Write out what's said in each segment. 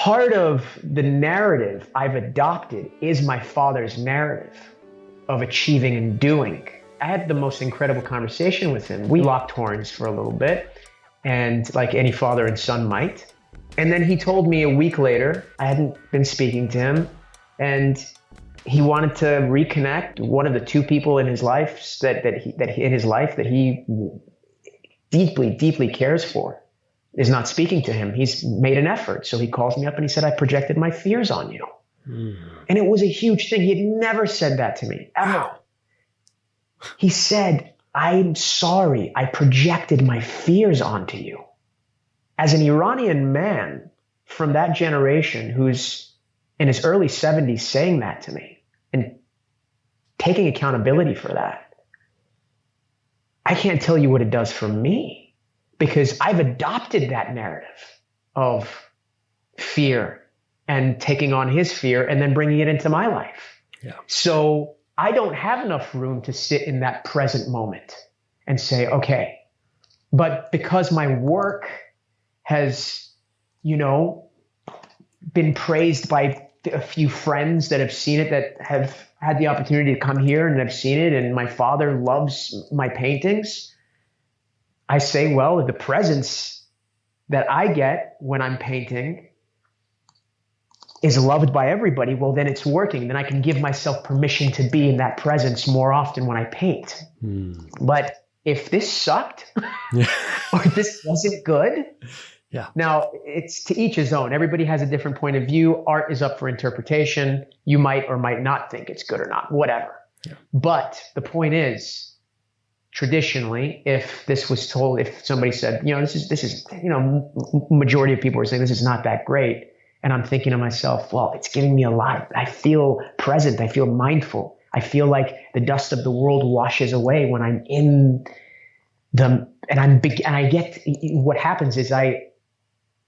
part of the narrative I've adopted is my father's narrative of achieving and doing. I had the most incredible conversation with him. We locked horns for a little bit, and like any father and son might. And then he told me a week later, I hadn't been speaking to him, and he wanted to reconnect. One of the two people in his life that he deeply cares for is not speaking to him. He's made an effort. So he calls me up and he said, I projected my fears on you. And it was a huge thing. He had never said that to me, ever. Wow. He said, I'm sorry, I projected my fears onto you. As an Iranian man from that generation who's in his early 70s saying that to me and taking accountability for that, I can't tell you what it does for me. Because I've adopted that narrative of fear and taking on his fear and then bringing it into my life. Yeah. So I don't have enough room to sit in that present moment and say, okay, but because my work has, been praised by a few friends that have seen it, that have had the opportunity to come here and have seen it, and my father loves my paintings, I say, well, the presence that I get when I'm painting is loved by everybody. Well, then it's working. Then I can give myself permission to be in that presence more often when I paint. But if this sucked or this wasn't good, now it's to each his own. Everybody has a different point of view. Art is up for interpretation. You might or might not think it's good or not, whatever. Yeah. But the point is, traditionally, if somebody said, this is, majority of people are saying this is not that great. And I'm thinking to myself, well, it's giving me a lot. I feel present. I feel mindful. I feel like the dust of the world washes away when I'm in I get, what happens is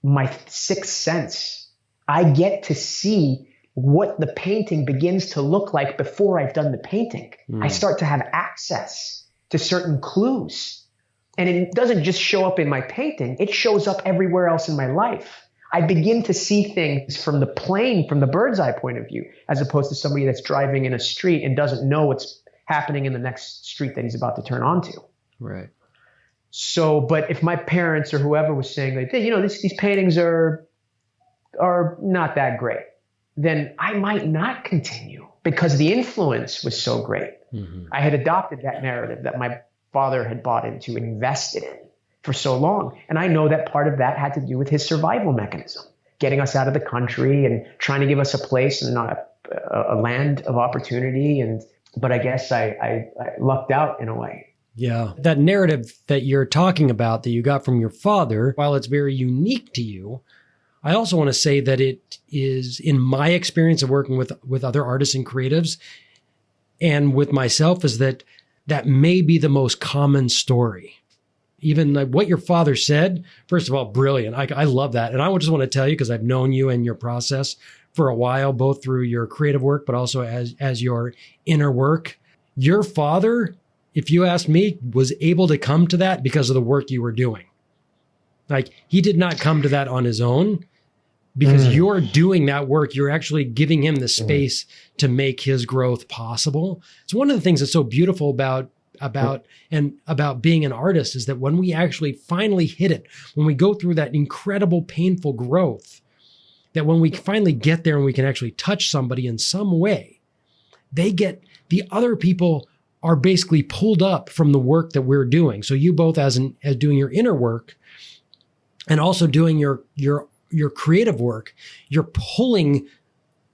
my sixth sense, I get to see what the painting begins to look like before I've done the painting. I start to have access to certain clues. And it doesn't just show up in my painting, it shows up everywhere else in my life. I begin to see things from the bird's eye point of view, as opposed to somebody that's driving in a street and doesn't know what's happening in the next street that he's about to turn onto. Right. So, but if my parents or whoever was saying like, these paintings are not that great, then I might not continue because the influence was so great. I had adopted that narrative that my father had bought into and invested in for so long. And I know that part of that had to do with his survival mechanism, getting us out of the country and trying to give us a place and a land of opportunity. But I guess I lucked out in a way. Yeah. That narrative that you're talking about that you got from your father, while it's very unique to you, I also want to say that it is, in my experience of working with other artists and creatives, and with myself, is that may be the most common story. Even like what your father said, first of all, brilliant. I love that. And I just want to tell you, because I've known you and your process for a while, both through your creative work, but also as your inner work. Your father, if you ask me, was able to come to that because of the work you were doing. Like, he did not come to that on his own. Because you're doing that work, you're actually giving him the space to make his growth possible. It's one of the things that's so beautiful about being an artist, is that when we actually finally hit it, when we go through that incredible, painful growth, that when we finally get there and we can actually touch somebody in some way, the other people are basically pulled up from the work that we're doing. So you both as doing your inner work and also doing your creative work, you're pulling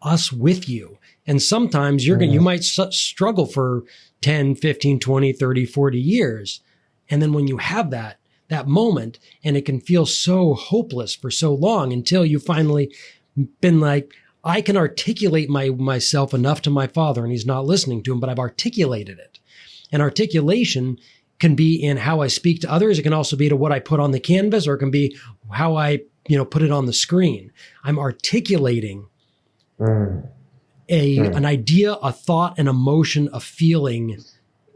us with you. And sometimes you might struggle for 10, 15, 20, 30, 40 years. And then when you have that moment, and it can feel so hopeless for so long until you finally been like, I can articulate myself enough to my father, and he's not listening to him, but I've articulated it. And articulation can be in how I speak to others. It can also be to what I put on the canvas, or it can be how I put it on the screen. I'm articulating an idea, a thought, an emotion, a feeling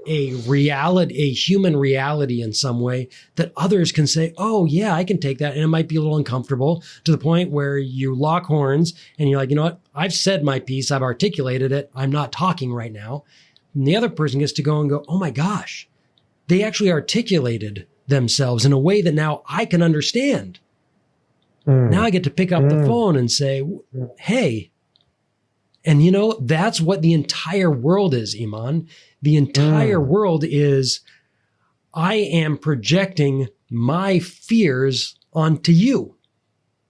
a reality, a human reality in some way that others can say, oh yeah, I can take that. And it might be a little uncomfortable to the point where you lock horns and you're like, you know what? I've said my piece. I've articulated it. I'm not talking right now. And the other person gets to go and go, oh my gosh, they actually articulated themselves in a way that now I can understand. Now I get to pick up the phone and say, hey, and you know, that's what the entire world is, Iman. The entire world is, I am projecting my fears onto you.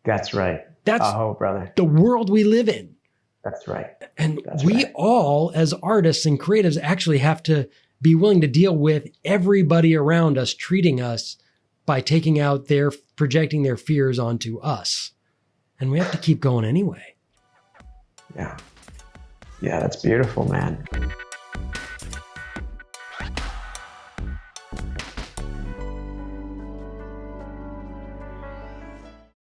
That's right. That's brother. the world we live in. That's right. And we all, as artists and creatives, actually have to be willing to deal with everybody around us treating us by taking out projecting their fears onto us. And we have to keep going anyway. Yeah. Yeah, that's beautiful, man.